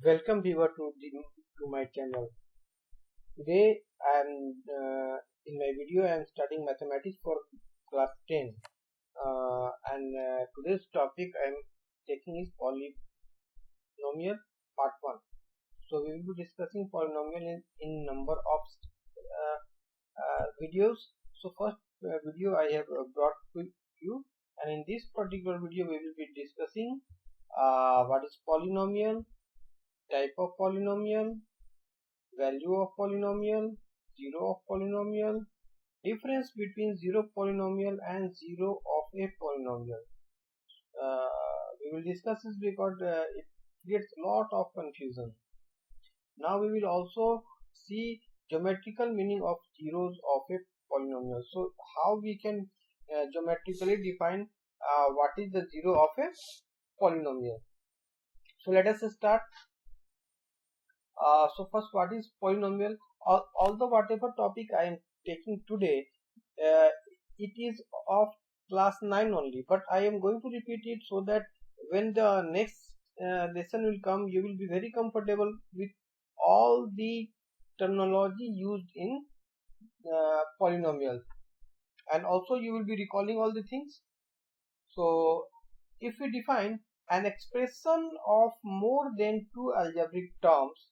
Welcome viewer to my channel. Today I am in my video I am studying mathematics for class 10 and today's topic I am taking is polynomial part 1. So we will be discussing polynomial in number of videos. So first video I have brought to you, and in this particular video we will be discussing what is polynomial, type of polynomial, value of polynomial, zero of polynomial, difference between zero polynomial and zero of a polynomial. We will discuss this because it creates a lot of confusion. Now we will also see geometrical meaning of zeros of a polynomial. So how we can geometrically define what is the zero of a polynomial. So let us start. So first, what is polynomial? Although whatever topic I am taking today, uh, it is of class 9 only, but I am going to repeat it so that when the next lesson will come, you will be very comfortable with all the terminology used in polynomial, and also you will be recalling all the things. So if we define an expression of more than two algebraic terms,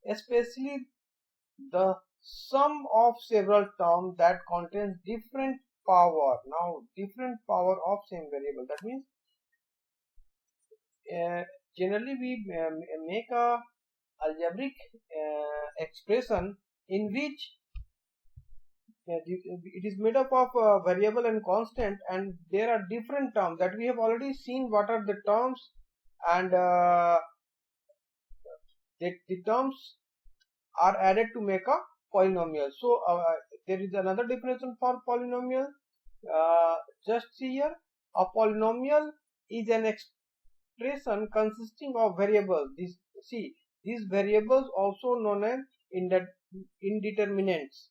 especially the sum of several terms that contains different power. Now, different power of same variable. That means uh, generally we make a algebraic expression in which it is made up of variable and constant, and there are different terms that we have already seen what are the terms, and the terms are added to make a polynomial. So there is another definition for polynomial. Just see here, a polynomial is an expression consisting of variables. These variables also known as indeterminants.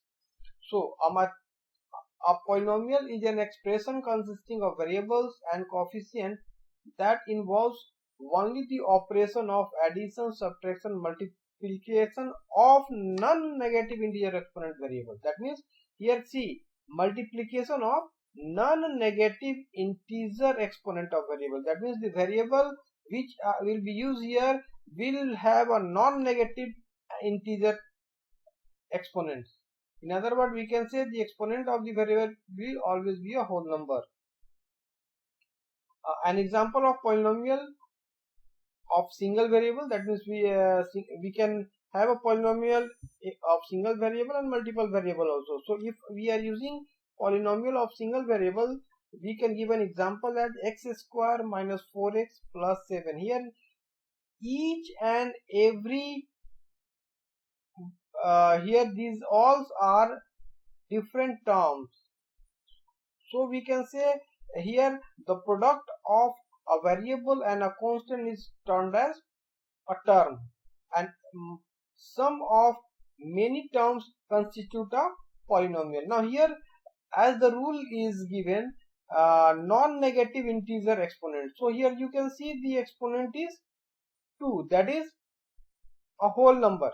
So a polynomial is an expression consisting of variables and coefficients that involves only the operation of addition, subtraction, multiplication of non-negative integer exponent variables. That means here see, multiplication of non-negative integer exponent of variable. That means the variable which will be used here will have a non-negative integer exponents. In other words, we can say the exponent of the variable will always be a whole number. An example of polynomial of single variable, that means we can have a polynomial of single variable and multiple variable also. So if we are using polynomial of single variable, we can give an example as x square minus 4x plus 7. Here each and every here these all are different terms. So we can say here the product of a variable and a constant is termed as a term, and sum of many terms constitute a polynomial. Now here, as the rule is given, non-negative integer exponent. So here you can see the exponent is 2, that is a whole number.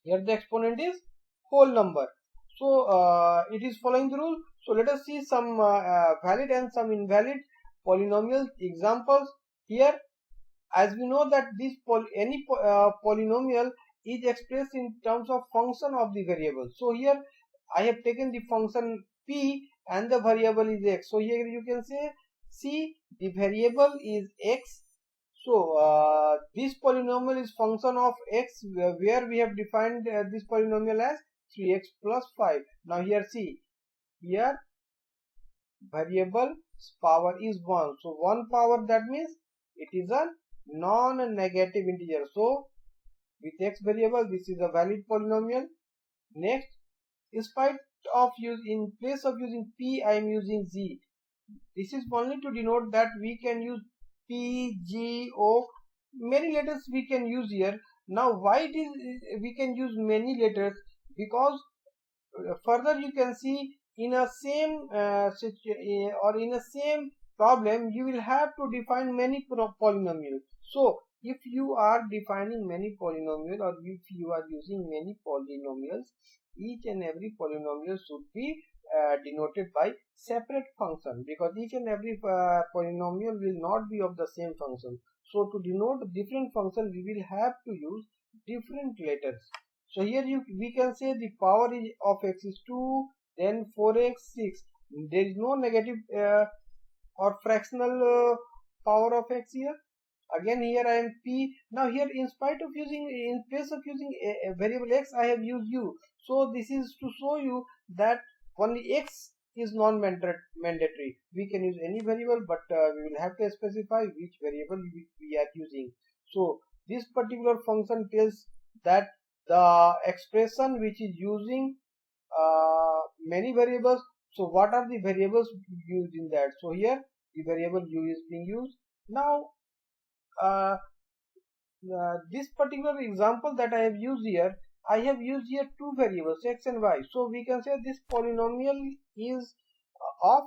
Here the exponent is whole number. So it is following the rule. So let us see some valid and some invalid polynomial examples. Here, as we know that this polynomial is expressed in terms of function of the variable. So here I have taken the function p and the variable is x. So here you can say, see, the variable is x. So this polynomial is function of x, where we have defined this polynomial as 3x plus 5. Now here see, here variable power is 1. So 1 power, that means it is a non-negative integer. So with x variable, this is a valid polynomial. Next, in spite of in place of using p, I am using z. This is only to denote that we can use p, g, o, many letters we can use here. Now why it is we can use many letters? Because further you can see in a same or in a same problem, you will have to define many polynomials. So if you are defining many polynomials, or if you are using many polynomials, each and every polynomial should be denoted by separate function, because each and every polynomial will not be of the same function. So to denote different function, we will have to use different letters. So here we can say the power of x is 2, then 4x 6. There is no negative or fractional power of x here. Again here I am p. Now here, in place of using a variable x, I have used u. So this is to show you that only x is non-mandatory. We can use any variable, but we will have to specify which variable we are using. So this particular function tells that the expression which is using many variables. So what are the variables used in that? So here the variable u is being used. Now this particular example that I have used here, I have used here two variables, x and y. So we can say this polynomial is of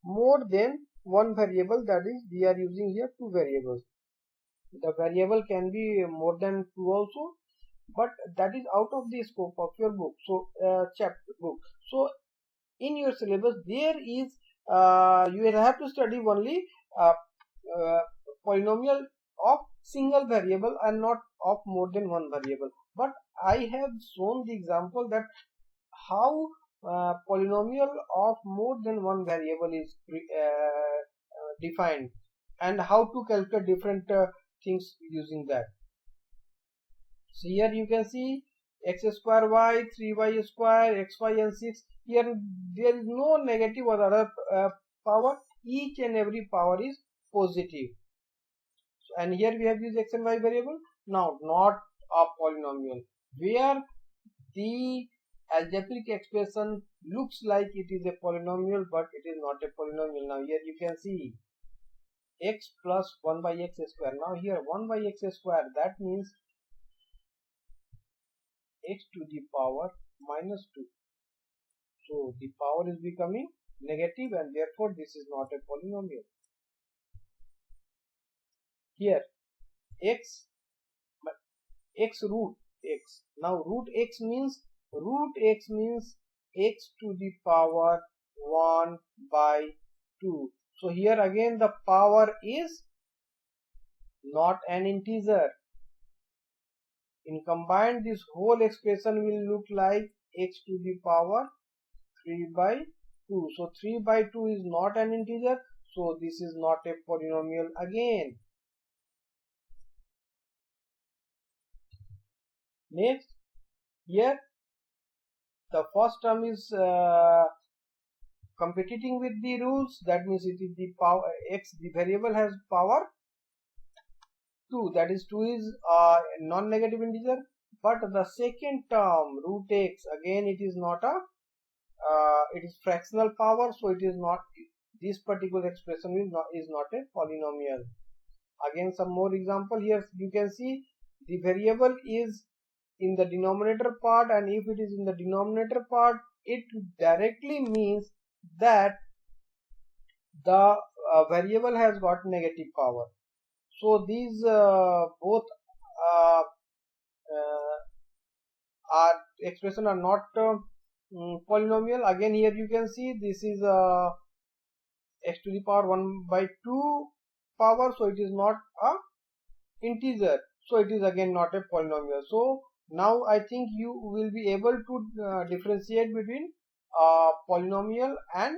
more than one variable, that is we are using here two variables. The variable can be more than two also, but that is out of the scope of your book. So chapter book. So in your syllabus there is you will have to study only polynomial of single variable and not of more than one variable. But I have shown the example that how polynomial of more than one variable is defined, and how to calculate different things using that. So here you can see x square y, 3y square, xy and 6. Here there is no negative or other power. Each and every power is positive. And here we have used x and y variable. Now not a polynomial, where the algebraic expression looks like it is a polynomial, but it is not a polynomial. Now here you can see x plus 1 by x square. Now here 1 by x square, that means x to the power minus 2. So the power is becoming negative, and therefore this is not a polynomial. Here x root x. Now root x means x to the power 1 by 2. So here again the power is not an integer. In combined, this whole expression will look like x to the power 3 by 2. So 3 by 2 is not an integer, so this is not a polynomial again. Next, here the first term is competing with the rules. That means it is the power x, the variable has power 2, that is 2 is a non-negative integer. But the second term root x, again it is not a it is fractional power, so it is not, this particular expression is not a polynomial. Again some more example. Here you can see the variable is in the denominator part, and if it is in the denominator part, it directly means that the variable has got negative power. So these both are expression are not polynomial. Again here you can see this is x to the power 1 by 2 power, so it is not a integer, so it is again not a polynomial. So now I think you will be able to differentiate between polynomial and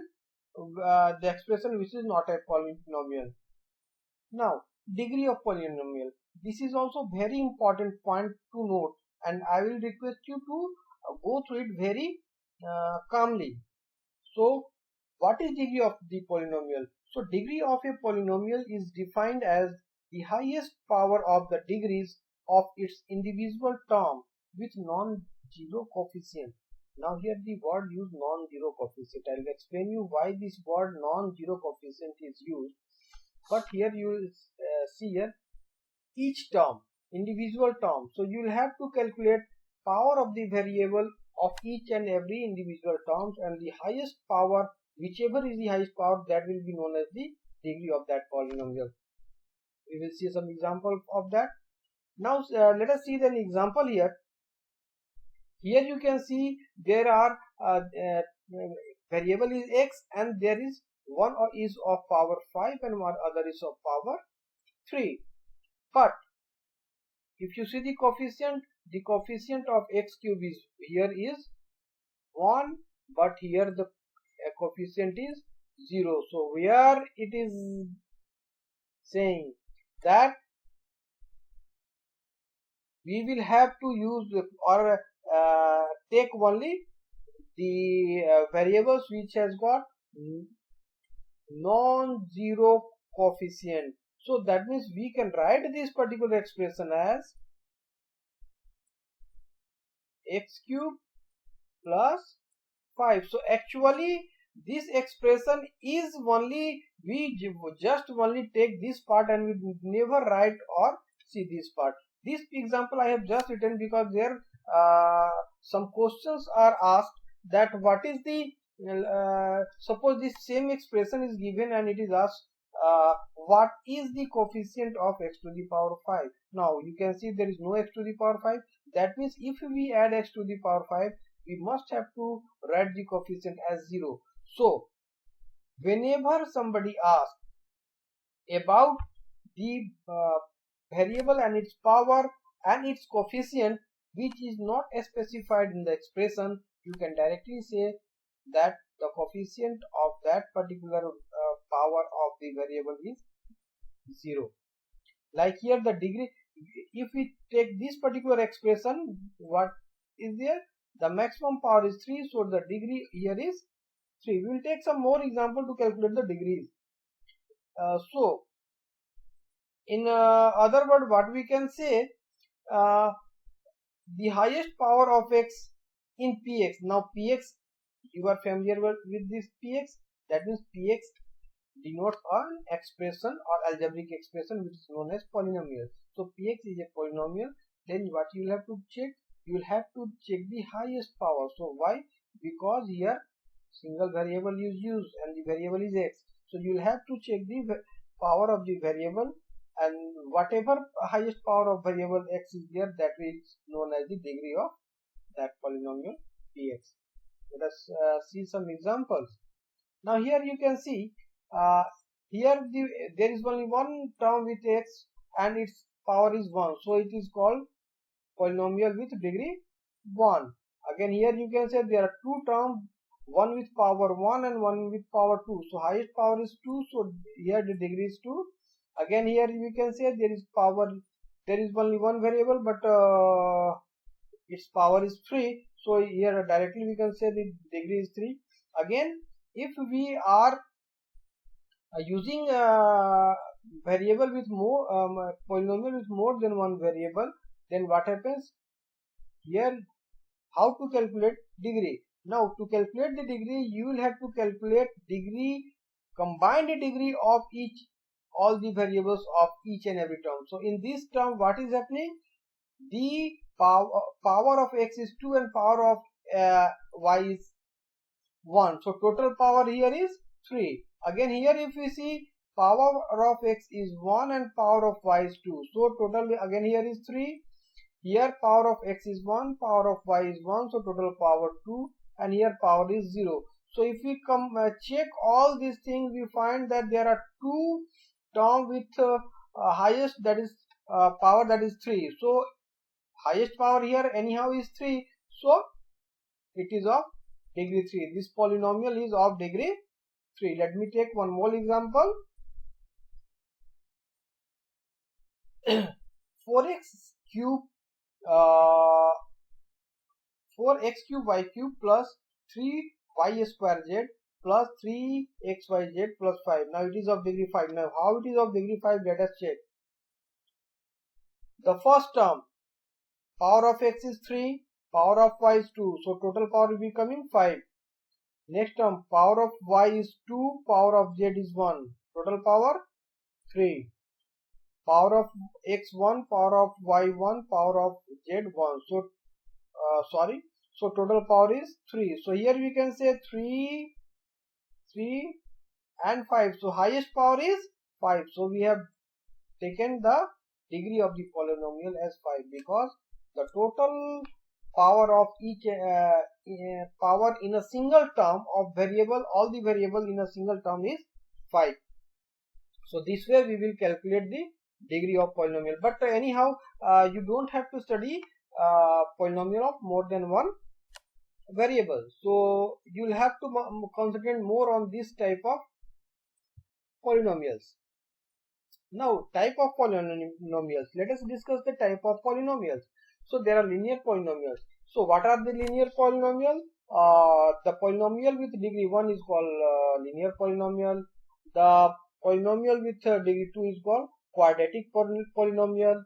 the expression which is not a polynomial. Now degree of polynomial, this is also very important point to note, and I will request you to go through it very calmly. So what is degree of the polynomial? So degree of a polynomial is defined as the highest power of the degrees of its individual term with non-zero coefficient. Now here the word used non-zero coefficient. I will explain you why this word non-zero coefficient is used. But here you will see here each term, individual term. So you will have to calculate power of the variable of each and every individual terms, and the highest power, whichever is the highest power, that will be known as the degree of that polynomial. We will see some example of that. Now let us see an example here. Here you can see there are variable is x and there is one is of power 5 and one other is of power 3. But if you see the coefficient of x cube is here is 1, but here the coefficient is 0. So where it is saying that we will have to use or take only the variables which has got non-zero coefficient. So that means we can write this particular expression as x cube plus 5. So actually this expression is only, we just only take this part and we never write or see this part. This example I have just written because there some questions are asked that what is the suppose this same expression is given and it is asked what is the coefficient of x to the power 5. Now you can see there is no x to the power 5. That means if we add x to the power 5, we must have to write the coefficient as 0. So whenever somebody asks about the variable and its power and its coefficient which is not specified in the expression, you can directly say that the coefficient of that particular power of the variable is 0. Like here the degree, if we take this particular expression, what is there? The maximum power is 3, so the degree here is 3. We will take some more example to calculate the degrees. So in other word, what we can say, the highest power of x in px. Now px, you are familiar with this px, that means px denotes an expression or algebraic expression which is known as polynomial. So px is a polynomial. Then what you will have to check? You will have to check the highest power. So why? Because here single variable is used and the variable is x. So you will have to check the power of the variable, and whatever highest power of variable x is there, that is known as the degree of that polynomial px. Let us see some examples. Now here you can see here there is only one term with x and its power is 1, so it is called polynomial with degree 1. Again here you can say there are two terms, one with power 1 and one with power 2. So highest power is 2, so here the degree is 2. Again here you can say there is power, there is only one variable but its power is 3, so here directly we can say the degree is 3. Again if we are using variable with more polynomial with more than one variable, then what happens here? How to calculate degree? Now to calculate the degree, you will have to calculate degree, combine the degree of each, all the variables of each and every term. So in this term, what is happening? The power of x is 2 and power of y is 1. So total power here is 3. Again here if we see power of x is 1 and power of y is 2. So total again here is 3. Here power of x is 1, power of y is 1, so total power 2, and here power is 0. So if we come check all these things, we find that there are two terms with highest, that is power, that is 3. So highest power here anyhow is 3, so it is of degree 3. This polynomial is of degree 3. Let me take one more example. 4x cube 4x cube y cube plus 3y square z plus 3xyz plus 5. Now it is of degree 5. Now how it is of degree 5? Let us check. The first term, power of x is 3, power of y is 2, so total power will be coming 5. Next term, power of y is 2, power of z is 1, total power 3. Power of x 1, power of y 1, power of z 1. So so total power is 3. So here we can say 3 and 5. So highest power is 5. So we have taken the degree of the polynomial as 5 because the total power of each power in a single term of variable, all the variable in a single term is 5. So this way we will calculate the degree of polynomial. But anyhow, you don't have to study polynomial of more than one variable. So you'll have to concentrate more on this type of polynomials. Now, type of polynomials. Let us discuss the type of polynomials. So there are linear polynomials. So what are the linear polynomials? The polynomial with degree 1 is called linear polynomial. The polynomial with degree 2 is called quadratic polynomial.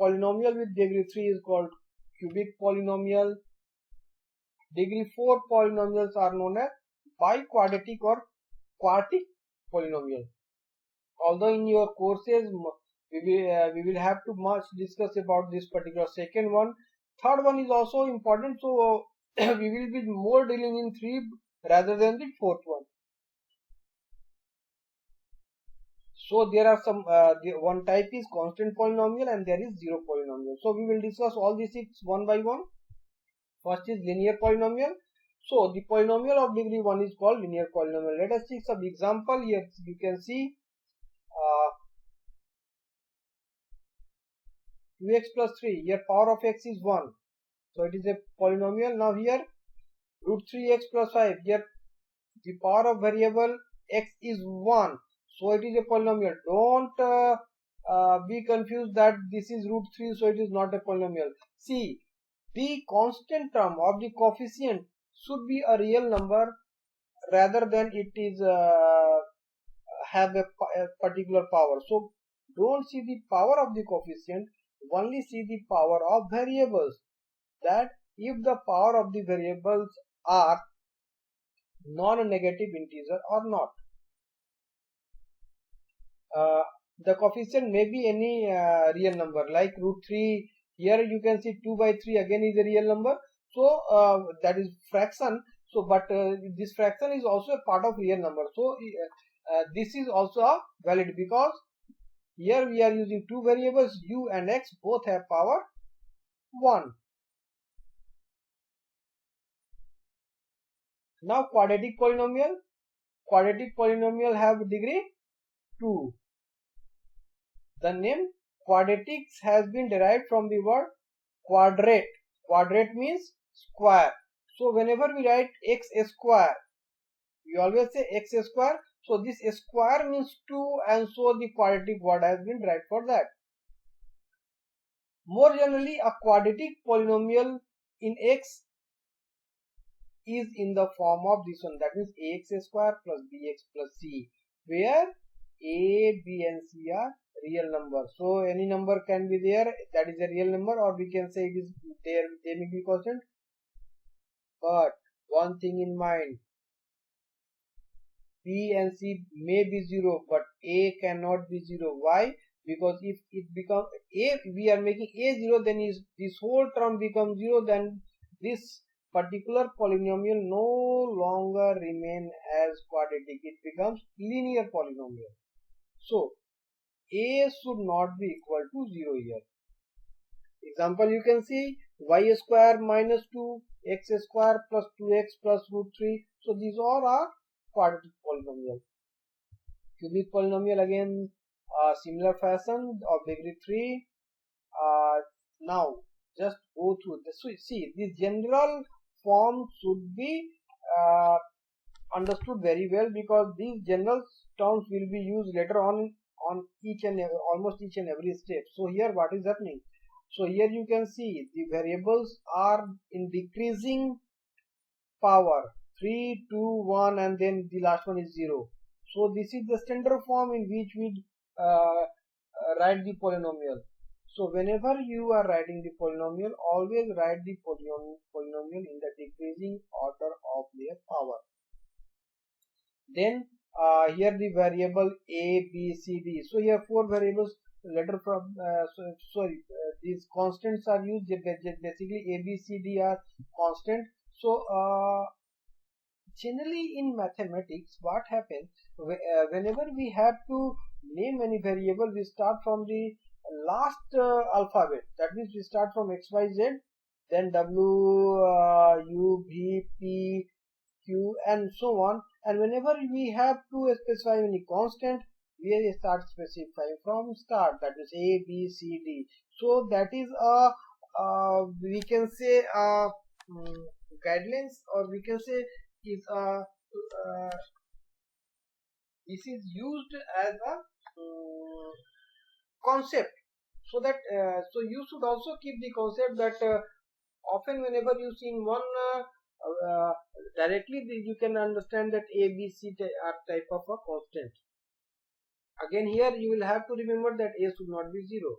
Polynomial with degree 3 is called cubic polynomial. Degree 4 polynomials are known as biquadratic or quartic polynomial. Although in your courses we will have to much discuss about this particular second one. Third one is also important, so we will be more dealing in 3 rather than the fourth one. So there are some one type is constant polynomial and there is zero polynomial. So we will discuss all these 6 one by one. First is linear polynomial. So the polynomial of degree 1 is called linear polynomial. Let us see some example. Here you can see 2x plus 3. Here power of x is 1. So it is a polynomial. Now here root 3x plus 5. Here the power of variable x is 1. So it is a polynomial. Don't be confused that this is root 3, so it is not a polynomial. See, the constant term of the coefficient should be a real number rather than it is have a particular power. So don't see the power of the coefficient, only see the power of variables. That if the power of the variables are non-negative integer or not. The coefficient may be any real number like root 3. Here you can see 2 by 3 again is a real number. So that is fraction. So but this fraction is also a part of real number. So this is also valid because here we are using two variables, u and x, both have power 1. Now quadratic polynomial. Quadratic polynomial have degree 2. The name quadratics has been derived from the word quadrate. Quadrate means square. So whenever we write x square, we always say x square. So this square means 2 and so the quadratic word has been derived for that. More generally, a quadratic polynomial in x is in the form of this one, that means ax square plus bx plus c, where a, b and c are real number. So any number can be there, that is a real number, or we can say it is there, they may be constant. But one thing in mind, b and c may be 0 but a cannot be 0. Why? Because if it becomes a, we are making a 0, then is this whole term becomes 0, then this particular polynomial no longer remain as quadratic, it becomes linear polynomial. So a should not be equal to 0 here. Example, you can see y square minus 2 x square plus 2x plus root 3. So these all are quadratic polynomial. Cubic polynomial again similar fashion of degree 3. Now just go through this. So see, this general form should be understood very well because these general terms will be used later on each and almost each and every step. So here what is happening? So here you can see the variables are in decreasing power, 3, 2, 1 and then the last one is 0. So this is the standard form in which we write the polynomial. So whenever you are writing the polynomial, always write the polynomial in the decreasing order of their power. Then here the variable a, b, c, d. So here 4 variables. Letter from these constants are used. Basically a, b, c, d are constant. So generally in mathematics what happens, whenever we have to name any variable, we start from the last alphabet. That means we start from XYZ, then W, U, V, P, Q, and so on. And whenever we have to specify any constant, we start specifying from start. That is A, B, C, D. So that is a we can say guidelines, or we can say is a this is used as a concept, so that so you should also keep the concept that often whenever you see in one directly you can understand that A, B, C are type of a constant. Again here you will have to remember that A should not be 0.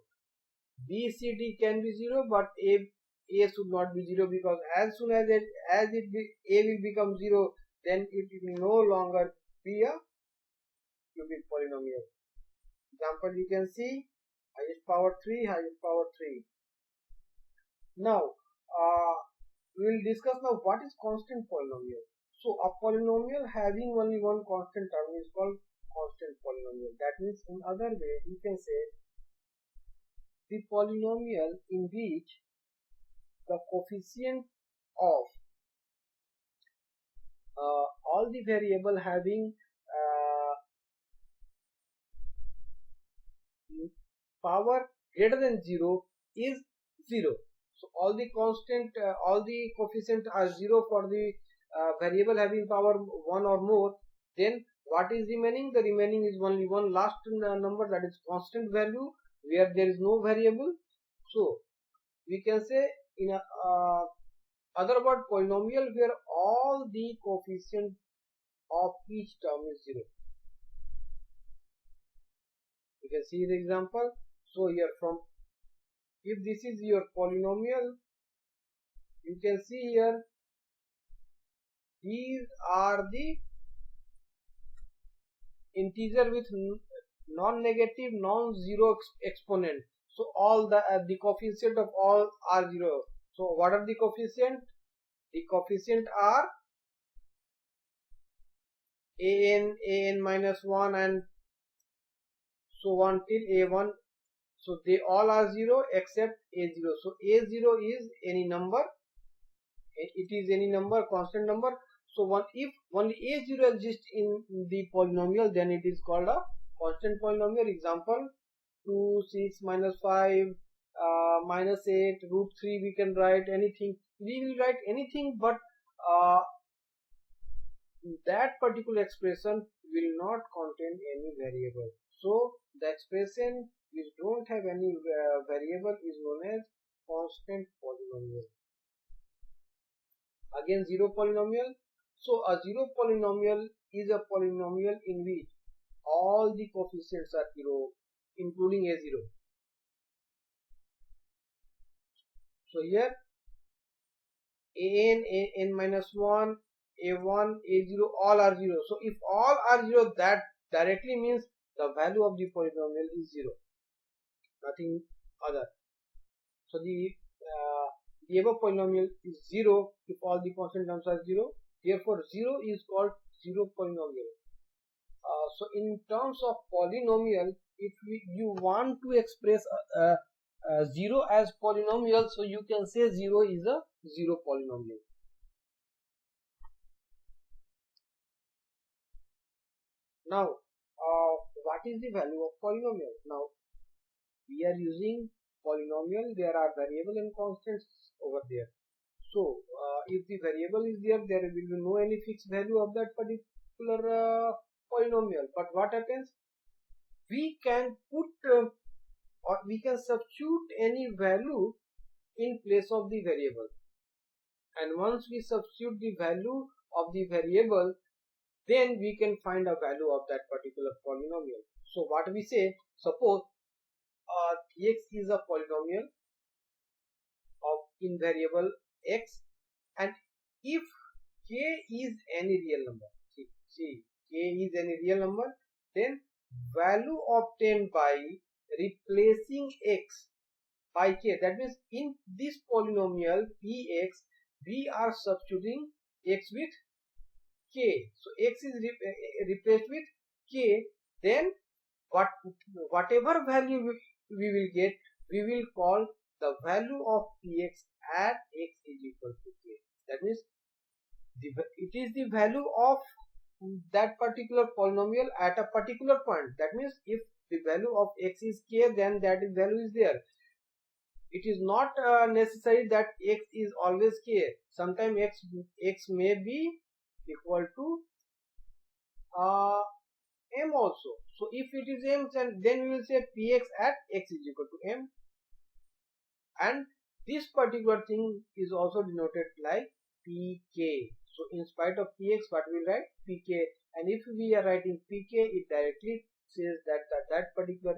B, C, D can be 0, but A should not be 0, because as soon as A will become 0, then it will no longer be a cubic polynomial. Example you can see highest power 3, highest power 3. Now we will discuss now what is constant polynomial. So a polynomial having only one constant term is called constant polynomial. That means in other way you can say the polynomial in which the coefficient of all the variable having power greater than 0 is 0. So all the constant, all the coefficient are 0 for the variable having power 1 or more. Then what is remaining? The remaining is only one last number, that is constant value, where there is no variable. So we can say in a other word polynomial where all the coefficient of each term is 0. You can see the example. So here from, if this is your polynomial, you can see here these are the integer with non-negative non-zero exponent. So all the coefficient of all are 0. So what are the coefficient? The coefficient are an minus 1 and so on till a1. So they all are 0 except a0. So a0 is any number. It is any number, constant number. So if only a0 exists in the polynomial, then it is called a constant polynomial. Example 2, 6, minus 5, minus 8, root 3, we can write anything. We will write anything, but that particular expression will not contain any variable. So the expression which don't have any variable is known as constant polynomial. Again, zero polynomial. So a zero polynomial is a polynomial in which all the coefficients are 0, including a0. So here an minus 1, a1, a0 all are 0. So if all are 0, that directly means the value of the polynomial is 0, nothing other. So the above polynomial is 0 if all the constant terms are 0. Therefore 0 is called zero polynomial. So in terms of polynomial, if you want to express 0 as polynomial, so you can say 0 is a zero polynomial. Now what is the value of polynomial? Now we are using polynomial, there are variable and constants over there. So if the variable is there, there will be no any fixed value of that particular polynomial. But what happens? We can put or we can substitute any value in place of the variable, and once we substitute the value of the variable, then we can find a value of that particular polynomial. So what we say, suppose x is a polynomial of in variable x, and if k is any real number, see k is any real number, then value obtained by replacing x by k, that means in this polynomial px we are substituting x with k. So x is replaced with k. Then whatever value we will get, we will call the value of px at x is equal to k. That means it is the value of that particular polynomial at a particular point. That means if the value of x is k, then that value is there. It is not necessary that x is always k. Sometimes x may be equal to m also. So if it is m, then we will say px at x is equal to m, and this particular thing is also denoted like pk. So in spite of px, what we write pk, and if we are writing pk, it directly says that particular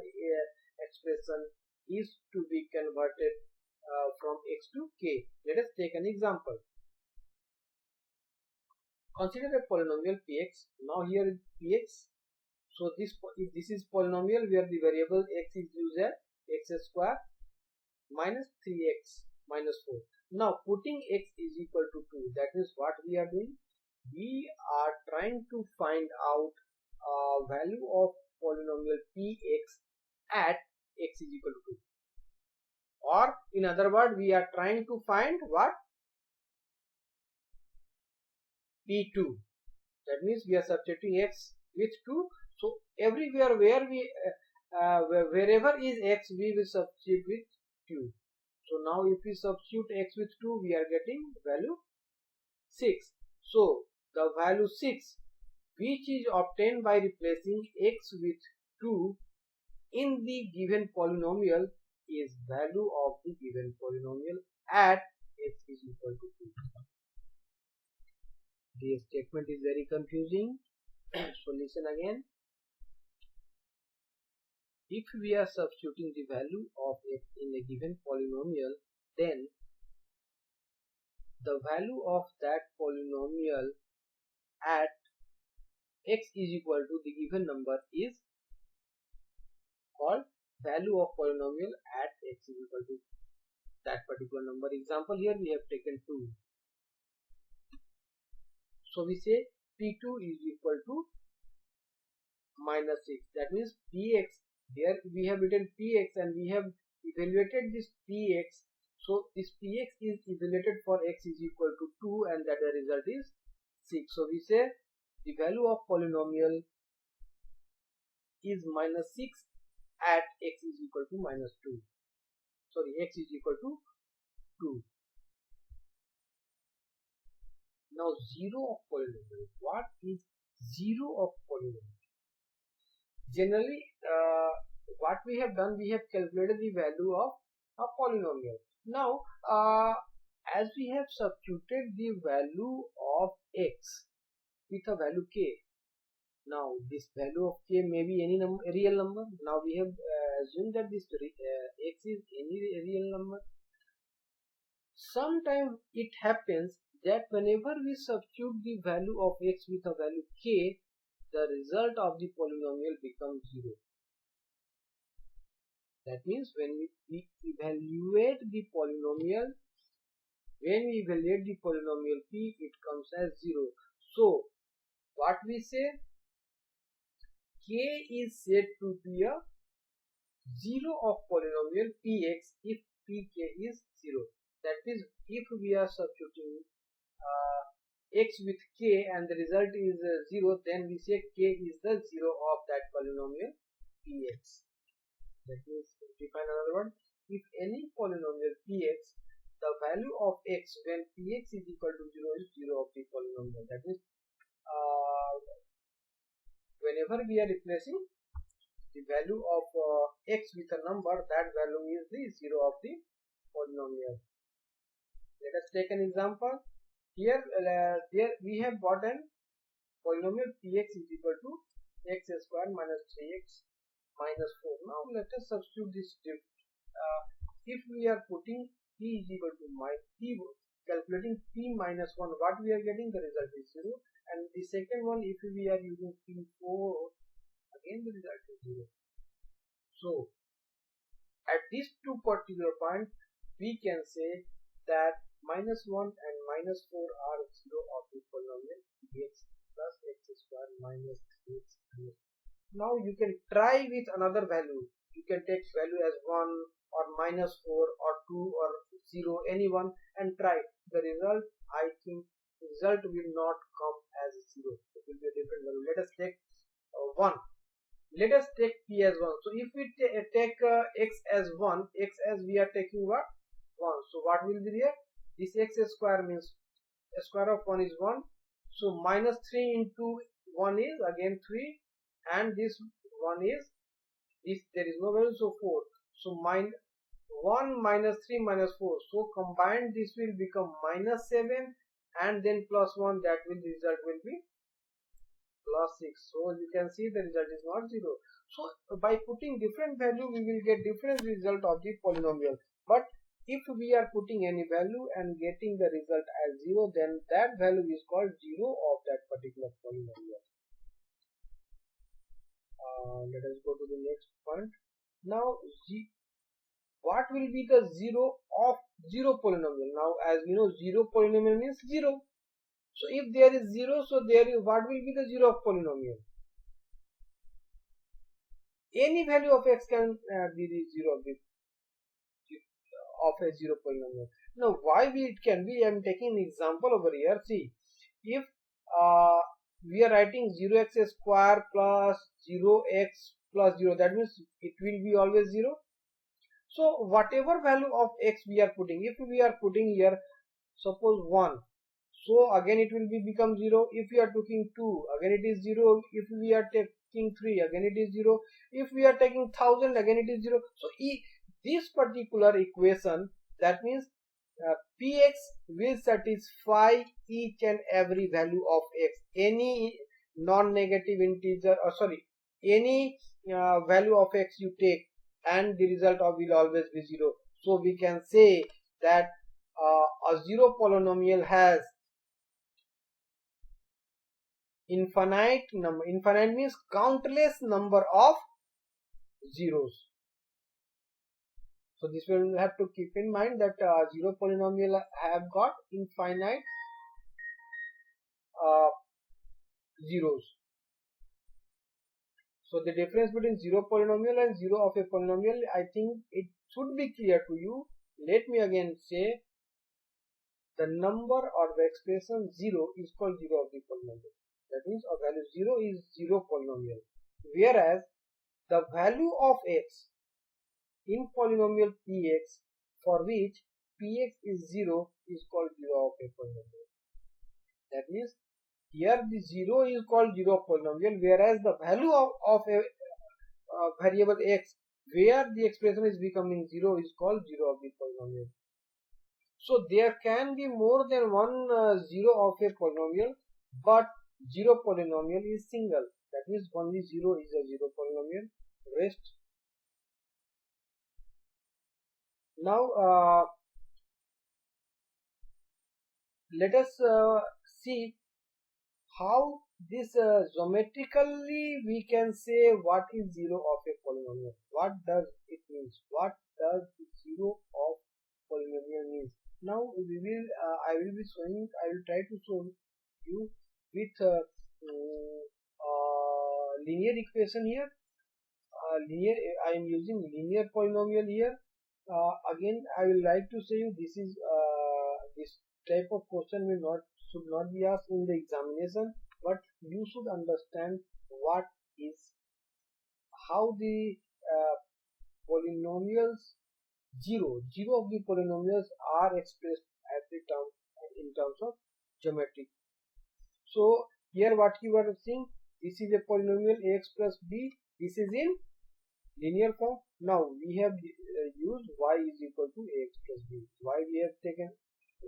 expression is to be converted from x to k. Let us take an example. Consider a polynomial px. Now here is px. So this is polynomial where the variable x is used as x square minus 3x minus 4. Now putting x is equal to 2. That is what we are doing. We are trying to find out value of polynomial px at x is equal to 2. Or in other words, we are trying to find what? p2. That means we are substituting x with 2. So everywhere where we wherever is x, we will substitute with 2. So now if we substitute x with 2, we are getting value 6. So the value 6, which is obtained by replacing x with 2 in the given polynomial, is value of the given polynomial at x is equal to 2. This statement is very confusing. So listen again. If we are substituting the value of x in a given polynomial, then the value of that polynomial at x is equal to the given number is called value of polynomial at x is equal to that particular number. Example, here we have taken 2. So we say p2 is equal to minus 6. That means px, here we have written px and we have evaluated this px. So this px is evaluated for x is equal to 2, and that the result is 6. So we say the value of polynomial is minus 6 at x is equal to minus 2. Sorry, x is equal to 2. Now 0 of polynomial. What is 0 of polynomial? Generally, what we have done, we have calculated the value of a polynomial. Now, as we have substituted the value of x with a value k, now this value of k may be any number, real number. Now we have assumed that this x is any real number. Sometimes it happens that whenever we substitute the value of x with a value k, the result of the polynomial becomes 0. That means when we evaluate the polynomial, p, it comes as 0. So what we say, k is said to be a 0 of polynomial px if pk is 0. That means if we are substituting x with k and the result is 0, then we say k is the 0 of that polynomial px. That means, to define another one, if any polynomial px, the value of x when px is equal to 0 is 0 of the polynomial. That means whenever we are replacing the value of x with a number, that value is the 0 of the polynomial. Let us take an example. Here we have gotten polynomial px is equal to x square minus 3x minus 4. Now let us substitute this diff. If we are putting p is equal to p, calculating p minus 1, what we are getting, the result is 0. And the second one, if we are using p4, again the result is 0. So at these two particular points, we can say that minus 1 and minus 4 are 0 of the polynomial px plus x square minus 3x. Now you can try with another value. You can take value as 1 or -4 or 2 or 0, any one, and try. The result, I think, result will not come as 0. It will be a different value. Let us take 1. Let us take p as 1. So if we take x as 1, x as we are taking what? 1. So what will be there? This x square means square of 1 is 1. So -3 into 1 is again 3, and this one is this, there is no value, so 4. So 1 minus 3 minus 4, so combined this will become -7, and then plus 1, that will result will be plus 6. So you can see the result is not 0. So by putting different value we will get different result of the polynomial. But if we are putting any value and getting the result as 0, then that value is called 0 of that particular polynomial. Let us go to the next point. Now what will be the 0 of 0 polynomial? Now as we know, 0 polynomial means 0. So if there is 0, so there is, what will be the 0 of polynomial? Any value of x can be the 0 of a 0 polynomial. Now why it can be? I am taking an example over here. See, if we are writing 0x square plus 0x plus 0, that means it will be always 0. So whatever value of x we are putting, if we are putting here suppose 1, so again it will be become 0. If we are taking 2, again it is 0. If we are taking 3, again it is 0. If we are taking 1000, again it is 0. So this particular equation, that means px will satisfy each and every value of x. Any non-negative integer, or sorry, any value of x you take, and the result of will always be 0. So we can say that a 0 polynomial has infinite number. Infinite means countless number of zeros. So this will have to keep in mind that 0 polynomial have got infinite zeros. So the difference between 0 polynomial and 0 of a polynomial, I think it should be clear to you. Let me again say, the number or the expression 0 is called 0 of the polynomial. That means a value 0 is 0 polynomial, whereas the value of x in polynomial px, for which px is 0, is called 0 of a polynomial. That means here the 0 is called 0 polynomial, whereas the value of a variable x, where the expression is becoming 0, is called 0 of the polynomial. So there can be more than one 0 of a polynomial, but 0 polynomial is single. That means only 0 is a 0 polynomial. Rest. Now let us see how this geometrically we can say what is 0 of a polynomial. What does it mean? What does 0 of polynomial means? Now we will I will try to show you with linear equation here. I am using linear polynomial here. Again I will like to say you, this is this type of question should not be asked in the examination, but you should understand what is, how the polynomials 0 of the polynomials are expressed at the term in terms of geometry. So here what you are seeing, this is a polynomial ax plus b. This is in linear form. Now we have used y is equal to ax plus b. Why we have taken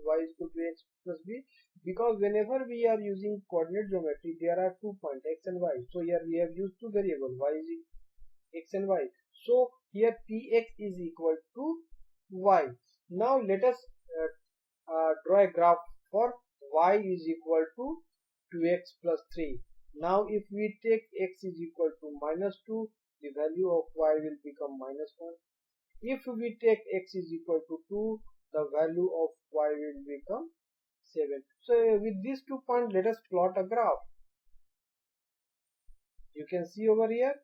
y is equal to x plus b? Because whenever we are using coordinate geometry, there are 2 points x and y. So here we have used 2 variables, y is x and y. So here px is equal to y. Now let us draw a graph for y is equal to 2x plus 3. Now if we take x is equal to -2, the value of y will become -1. If we take x is equal to 2, the value of y will become 7. So with these 2 points, let us plot a graph. You can see over here,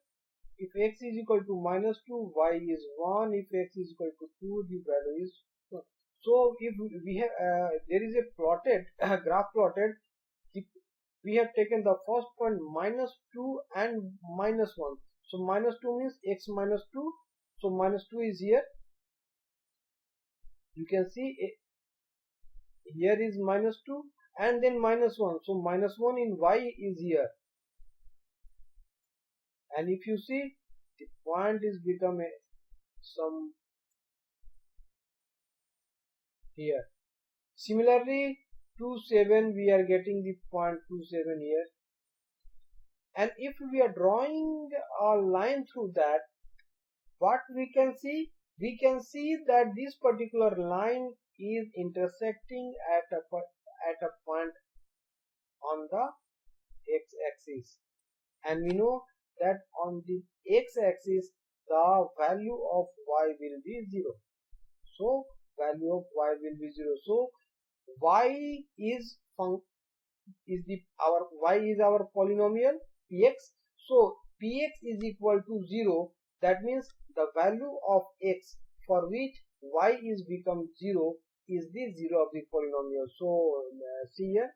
if x is equal to -2, y is 1. If x is equal to 2, the value is 2. So if we have there is a plotted graph plotted, we have taken the first point -2 and -1. So -2 means x -2. So -2 is here. You can see here is -2 and then -1. So -1 in y is here. And if you see, the point is become some here. Similarly, 2 7 we are getting the point 2 7 here. And if we are drawing a line through that, what we can see? We can see that this particular line is intersecting at a point on the x-axis, and we know that on the x-axis the value of y will be 0. So value of y will be 0. So y is our polynomial px. So px is equal to 0. That means the value of x for which y is become 0 is the 0 of the polynomial. So see here,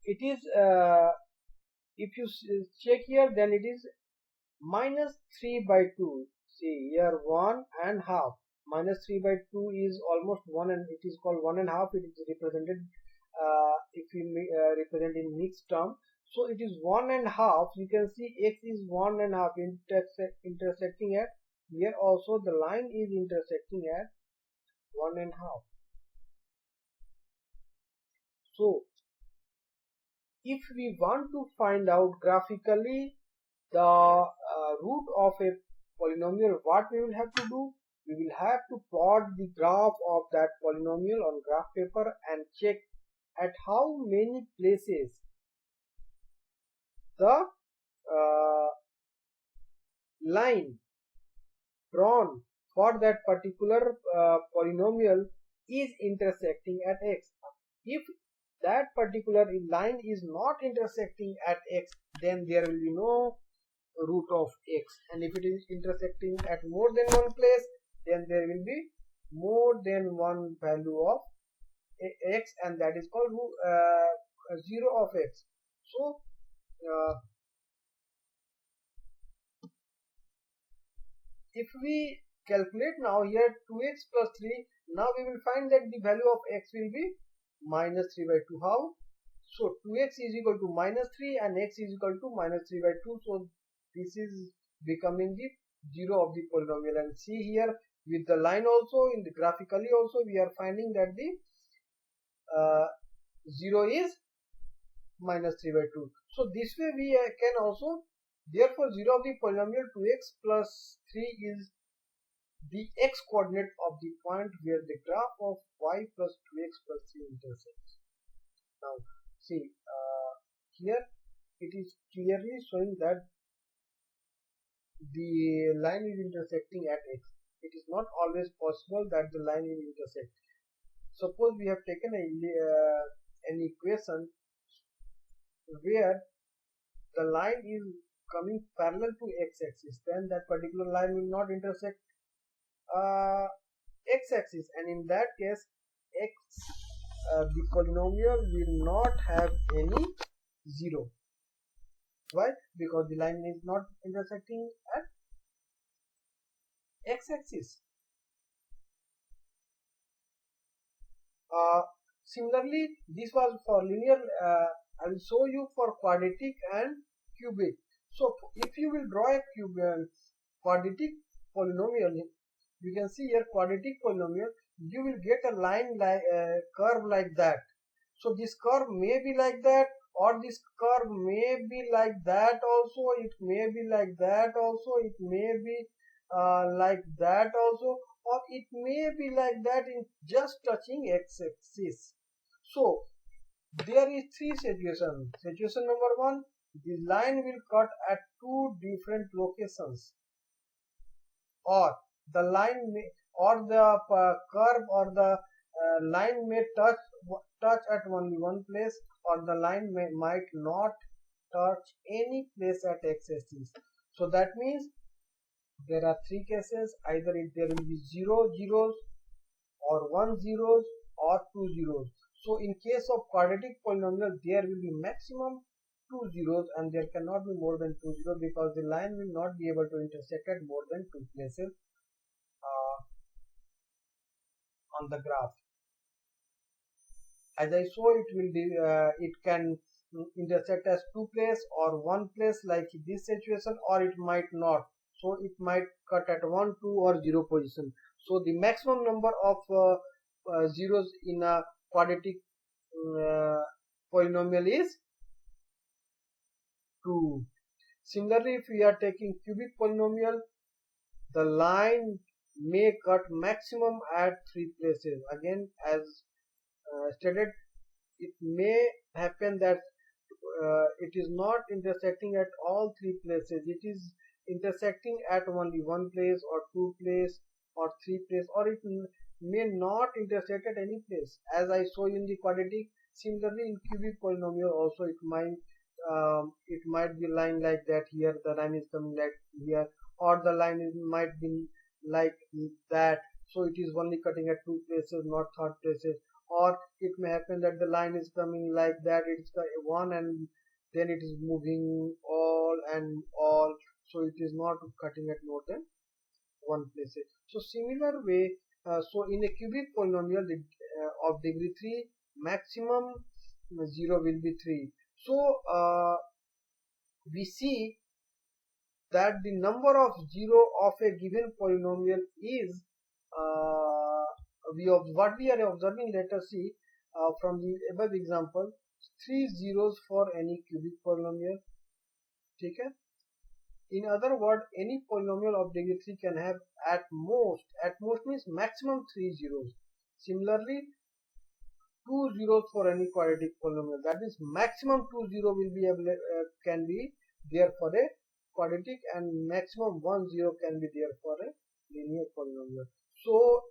it is if you check here, then it is -3/2. See here, 1.5. -3/2 is almost 1, and it is called 1.5. It is represented if we represent in mixed term. So it is 1.5. You can see x is 1.5 intersecting at here. Also the line is intersecting at 1.5. So if we want to find out graphically the root of a polynomial, what we will have to do? We will have to plot the graph of that polynomial on graph paper and check at how many places the line drawn for that particular polynomial is intersecting at x. If that particular line is not intersecting at x, then there will be no root of x. And if it is intersecting at more than one place, then there will be more than one value of x, and that is called 0 of x. So if we calculate now here 2x plus 3, now we will find that the value of x will be -3/2. How? So 2x is equal to -3 and x is equal to -3/2. So this is becoming the 0 of the polynomial. And see here, with the line also, in the graphically also, we are finding that the 0 is -3/2. So this way we can also, therefore 0 of the polynomial 2x plus 3 is the x coordinate of the point where the graph of y plus 2x plus 3 intersects. Now see, here it is clearly showing that the line is intersecting at x. It is not always possible that the line will intersect. Suppose we have taken an equation where the line is coming parallel to x-axis, then that particular line will not intersect x-axis, and in that case the polynomial will not have any 0. Why? Because the line is not intersecting at x-axis. Similarly, this was for linear. I will show you for quadratic and cubic. So if you will draw a quadratic polynomial, you can see here quadratic polynomial, you will get a line like curve like that. So this curve may be like that, or this curve may be like that also. It may be like that also. It may be like that also, or it may be like that in just touching x-axis. So there is 3 situations. Situation number 1, the line will cut at 2 different locations, or the line may, or the curve or the line may touch at only one place, or the line might not touch any place at x-axis. So that means there are three cases: either there will be 0 zeros, or 1 zeros, or 2 zeros. So in case of quadratic polynomial, there will be maximum 2 zeros and there cannot be more than 2 zeros, because the line will not be able to intersect at more than 2 places on the graph. As I saw, it can intersect as 2 place or 1 place like this situation, or it might not. So it might cut at 1, 2 or 0 position. So the maximum number of zeros in a quadratic polynomial is 2. Similarly, if we are taking cubic polynomial, the line may cut maximum at 3 places. Again, as stated, it may happen that it is not intersecting at all 3 places. It is intersecting at only 1 place or 2 place or 3 place, or it may not intersect at any place, as I saw in the quadratic. Similarly, in cubic polynomial also it might be line like that. Here the line is coming like here, or the line might be like that. So it is only cutting at 2 places, not 3 places. Or it may happen that the line is coming like that, it's one and then it is moving all and all, so it is not cutting at more than 1 place. So similar way, so in a cubic polynomial of degree 3, maximum 0 will be 3. So we see that the number of 0 of a given polynomial is what we are observing. Let us see from the above example, 3 zeros for any cubic polynomial. Okay? In other words, any polynomial of degree 3 can have at most means maximum 3 zeros. Similarly, 2 zeros for any quadratic polynomial, that means maximum 2 zero will be can be there for a quadratic, and maximum 1 zero can be there for a linear polynomial. So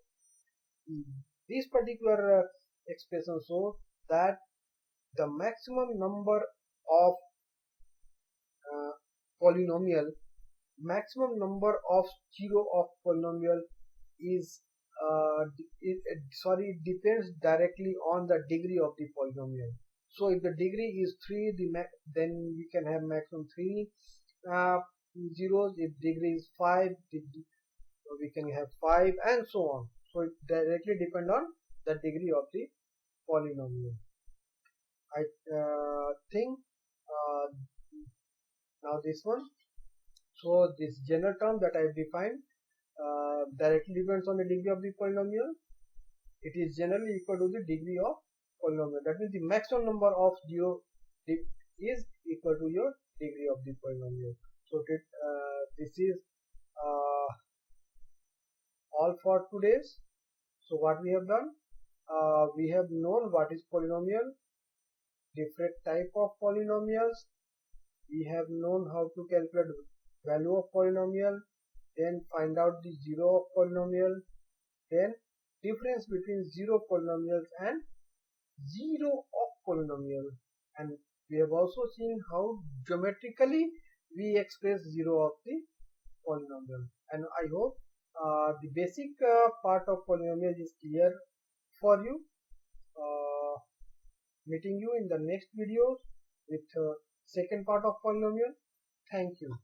this particular expression shows that the maximum number of polynomial, maximum number of 0 of polynomial is it depends directly on the degree of the polynomial. So if the degree is 3, then we can have maximum 3 zeros. If degree is 5, we can have 5, and so on. So it directly depends on the degree of the polynomial. I think now this one. So this general term that I have defined directly depends on the degree of the polynomial. It is generally equal to the degree of polynomial. That means the maximum number of 0 is equal to your degree of the polynomial. So this is all for today's. So what we have done, we have known what is polynomial, different type of polynomials. We have known how to calculate value of polynomial, then find out the 0 of polynomial, then difference between 0 polynomials and 0 of polynomial, and we have also seen how geometrically we express 0 of the polynomial. And I hope the basic part of polynomial is clear for you. Meeting you in the next videos with second part of polynomial. Thank you.